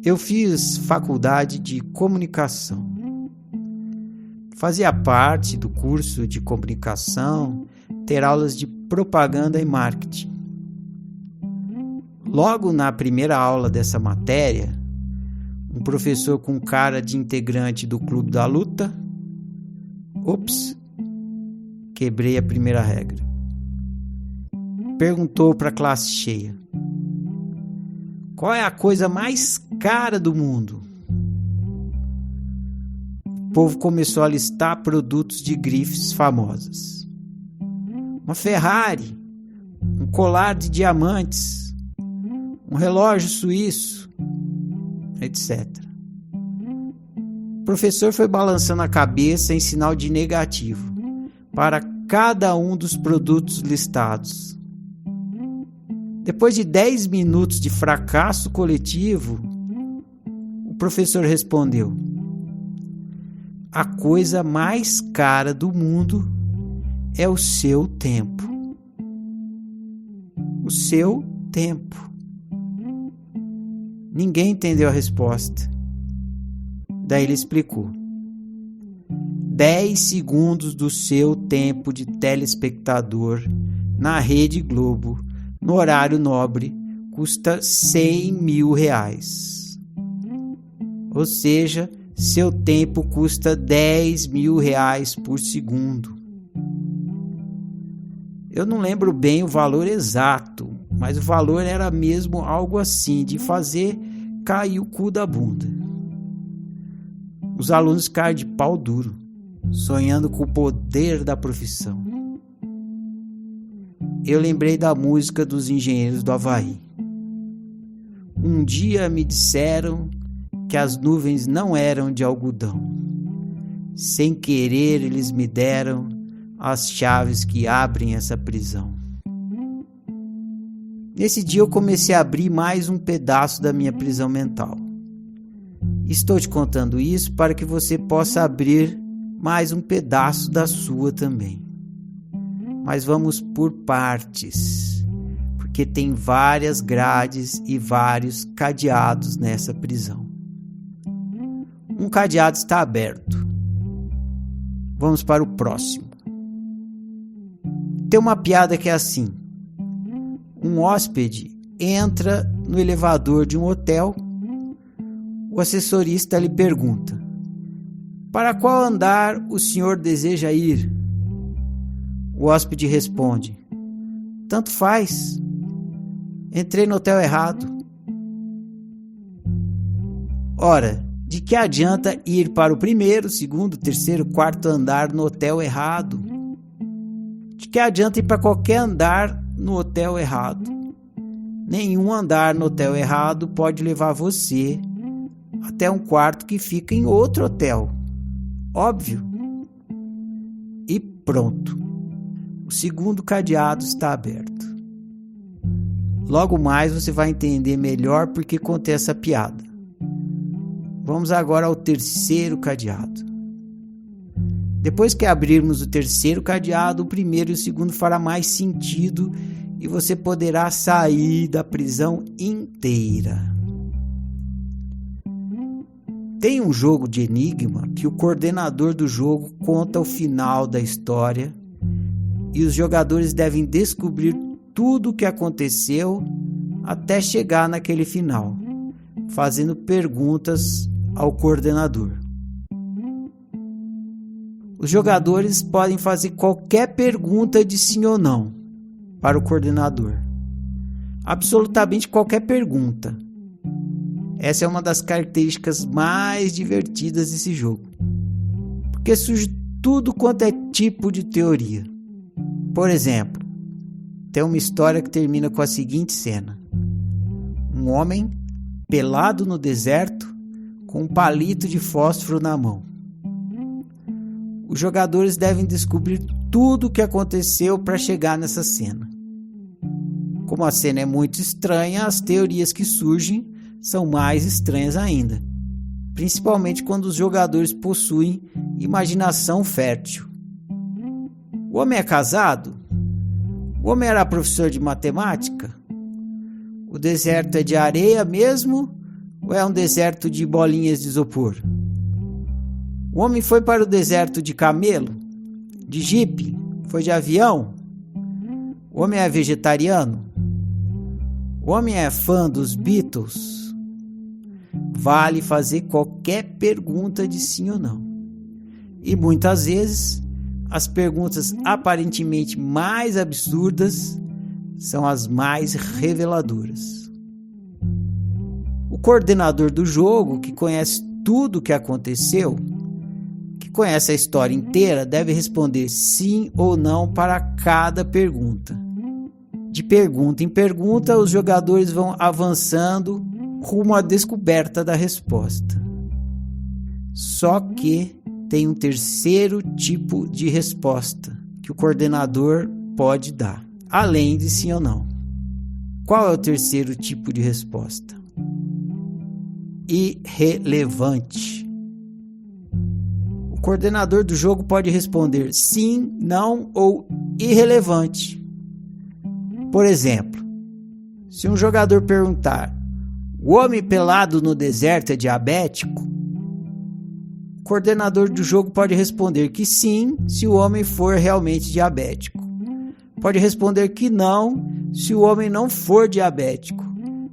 Eu fiz faculdade de comunicação. Fazia parte do curso de comunicação ter aulas de propaganda e marketing. Logo na primeira aula dessa matéria, um professor com cara de integrante do Clube da Luta, quebrei a primeira regra. Perguntou para a classe cheia: qual é a coisa mais cara do mundo? O povo começou a listar produtos de grifes famosas. Uma Ferrari, um colar de diamantes, um relógio suíço, etc. O professor foi balançando a cabeça em sinal de negativo para cada um dos produtos listados. Depois de 10 minutos de fracasso coletivo, o professor respondeu: a coisa mais cara do mundo é o seu tempo. O seu tempo. Ninguém entendeu a resposta. Daí ele explicou: 10 segundos do seu tempo de telespectador na Rede Globo, no horário nobre, custa R$100.000. Ou seja, seu tempo custa R$10.000 por segundo. Eu não lembro bem o valor exato, mas o valor era mesmo algo assim, de fazer cair o cu da bunda. Os alunos caem de pau duro, sonhando com o poder da profissão. Eu lembrei da música dos Engenheiros do Havaí. Um dia me disseram que as nuvens não eram de algodão. Sem querer eles me deram as chaves que abrem essa prisão. Nesse dia eu comecei a abrir mais um pedaço da minha prisão mental. Estou te contando isso para que você possa abrir mais um pedaço da sua também. Mas vamos por partes, porque tem várias grades e vários cadeados nessa prisão. Um cadeado está aberto. Vamos para o próximo. Tem uma piada que é assim: um hóspede entra no elevador de um hotel. O assessorista lhe pergunta: para qual andar o senhor deseja ir? O hóspede responde: tanto faz. Entrei no hotel errado. Ora, de que adianta ir para o primeiro, segundo, terceiro, quarto andar no hotel errado? De que adianta ir para qualquer andar no hotel errado? Nenhum andar no hotel errado pode levar você até um quarto que fica em outro hotel. Óbvio. E pronto. O segundo cadeado está aberto. Logo mais você vai entender melhor por que contei essa piada. Vamos agora ao terceiro cadeado. Depois que abrirmos o terceiro cadeado, o primeiro e o segundo fará mais sentido e você poderá sair da prisão inteira. Tem um jogo de enigma que o coordenador do jogo conta o final da história e os jogadores devem descobrir tudo o que aconteceu até chegar naquele final, fazendo perguntas ao coordenador. Os jogadores podem fazer qualquer pergunta de sim ou não para o coordenador. Absolutamente qualquer pergunta. Essa é uma das características mais divertidas desse jogo, porque surge tudo quanto é tipo de teoria. Por exemplo, tem uma história que termina com a seguinte cena: um homem pelado no deserto com um palito de fósforo na mão. Os jogadores devem descobrir tudo o que aconteceu para chegar nessa cena. Como a cena é muito estranha, as teorias que surgem são mais estranhas ainda, principalmente quando os jogadores possuem imaginação fértil. O homem é casado? O homem era professor de matemática? O deserto é de areia mesmo ou é um deserto de bolinhas de isopor? O homem foi para o deserto de camelo? De jipe? Foi de avião? O homem é vegetariano? O homem é fã dos Beatles? Vale fazer qualquer pergunta de sim ou não. E muitas vezes, as perguntas aparentemente mais absurdas são as mais reveladoras. O coordenador do jogo, que conhece tudo o que aconteceu, que conhece a história inteira, deve responder sim ou não para cada pergunta. De pergunta em pergunta, os jogadores vão avançando rumo à descoberta da resposta. Só que tem um terceiro tipo de resposta que o coordenador pode dar, além de sim ou não. Qual é o terceiro tipo de resposta? Irrelevante. O coordenador do jogo pode responder sim, não ou irrelevante. Por exemplo, se um jogador perguntar: o homem pelado no deserto é diabético? O coordenador do jogo pode responder que sim, se o homem for realmente diabético. Pode responder que não, se o homem não for diabético.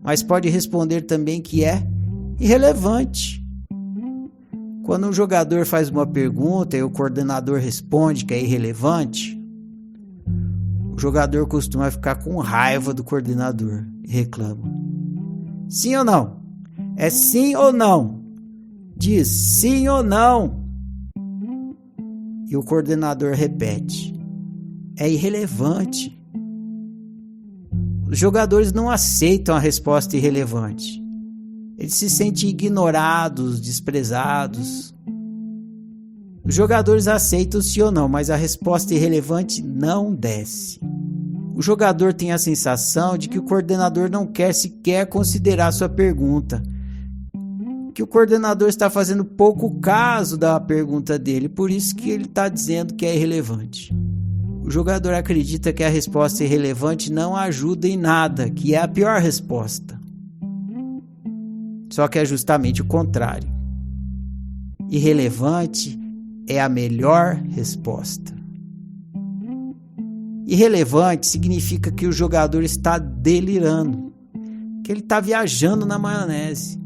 Mas pode responder também que é irrelevante. Quando um jogador faz uma pergunta e o coordenador responde que é irrelevante, o jogador costuma ficar com raiva do coordenador e reclama: sim ou não? É sim ou não? Diz sim ou não. E o coordenador repete: é irrelevante. Os jogadores não aceitam a resposta irrelevante. Eles se sentem ignorados, desprezados. Os jogadores aceitam sim ou não, mas a resposta irrelevante não desce. O jogador tem a sensação de que o coordenador não quer sequer considerar sua pergunta, que o coordenador está fazendo pouco caso da pergunta dele, por isso que ele está dizendo que é irrelevante. O jogador acredita que a resposta irrelevante não ajuda em nada, que é a pior resposta. Só que é justamente o contrário. Irrelevante é a melhor resposta. Irrelevante significa que o jogador está delirando, que ele está viajando na maionese.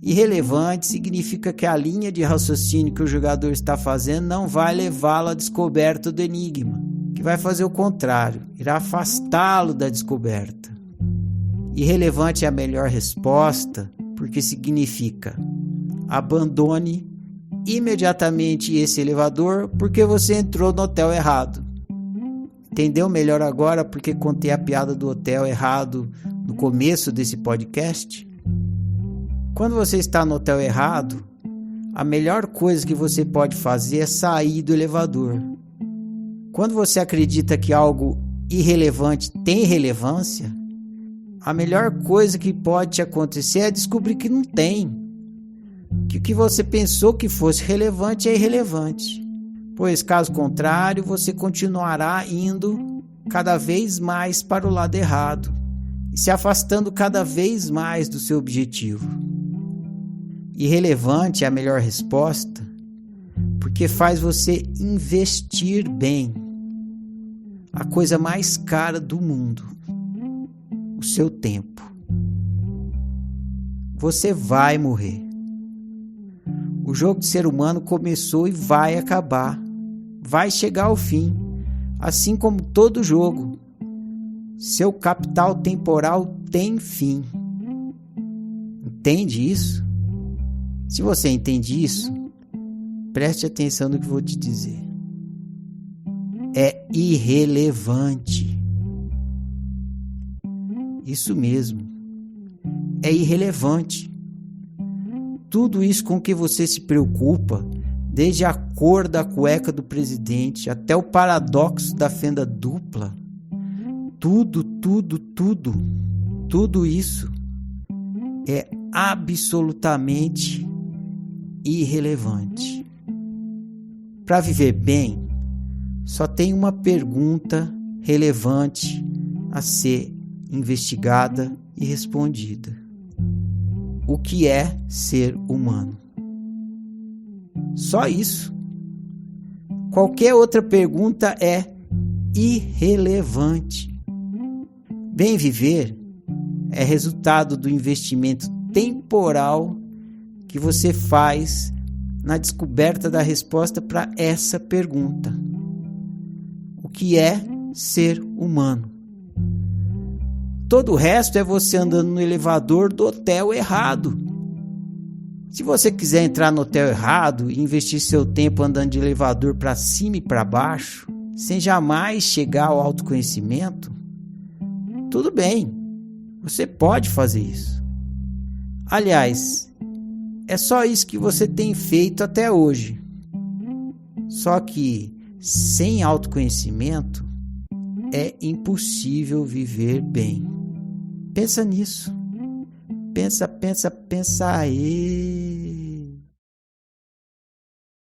Irrelevante significa que a linha de raciocínio que o jogador está fazendo não vai levá-lo à descoberta do enigma, que vai fazer o contrário, irá afastá-lo da descoberta. Irrelevante é a melhor resposta porque significa: abandone imediatamente esse elevador porque você entrou no hotel errado. Entendeu melhor agora porque contei a piada do hotel errado no começo desse podcast? Quando você está no hotel errado, a melhor coisa que você pode fazer é sair do elevador. Quando você acredita que algo irrelevante tem relevância, a melhor coisa que pode te acontecer é descobrir que não tem. Que o que você pensou que fosse relevante é irrelevante. Pois, caso contrário, você continuará indo cada vez mais para o lado errado e se afastando cada vez mais do seu objetivo. Irrelevante é a melhor resposta porque faz você investir bem a coisa mais cara do mundo, o seu tempo. Você vai morrer. O jogo de ser humano começou e vai acabar. Vai chegar ao fim, assim como todo jogo. Seu capital temporal tem fim. Entende isso? Se você entende isso, preste atenção no que vou te dizer. É irrelevante. Isso mesmo. É irrelevante. Tudo isso com que você se preocupa, desde a cor da cueca do presidente até o paradoxo da fenda dupla, tudo isso é absolutamente irrelevante. Para viver bem, só tem uma pergunta relevante a ser investigada e respondida. o que é ser humano. Só isso. Qualquer outra pergunta é irrelevante. Bem viver é resultado do investimento temporal que você faz na descoberta da resposta para essa pergunta. O que é ser humano? Todo o resto é você andando no elevador do hotel errado. Se você quiser entrar no hotel errado e investir seu tempo andando de elevador para cima e para baixo, sem jamais chegar ao autoconhecimento, tudo bem, você pode fazer isso. Aliás, é só isso que você tem feito até hoje. Só que sem autoconhecimento é impossível viver bem. Pensa nisso. Pensa aí.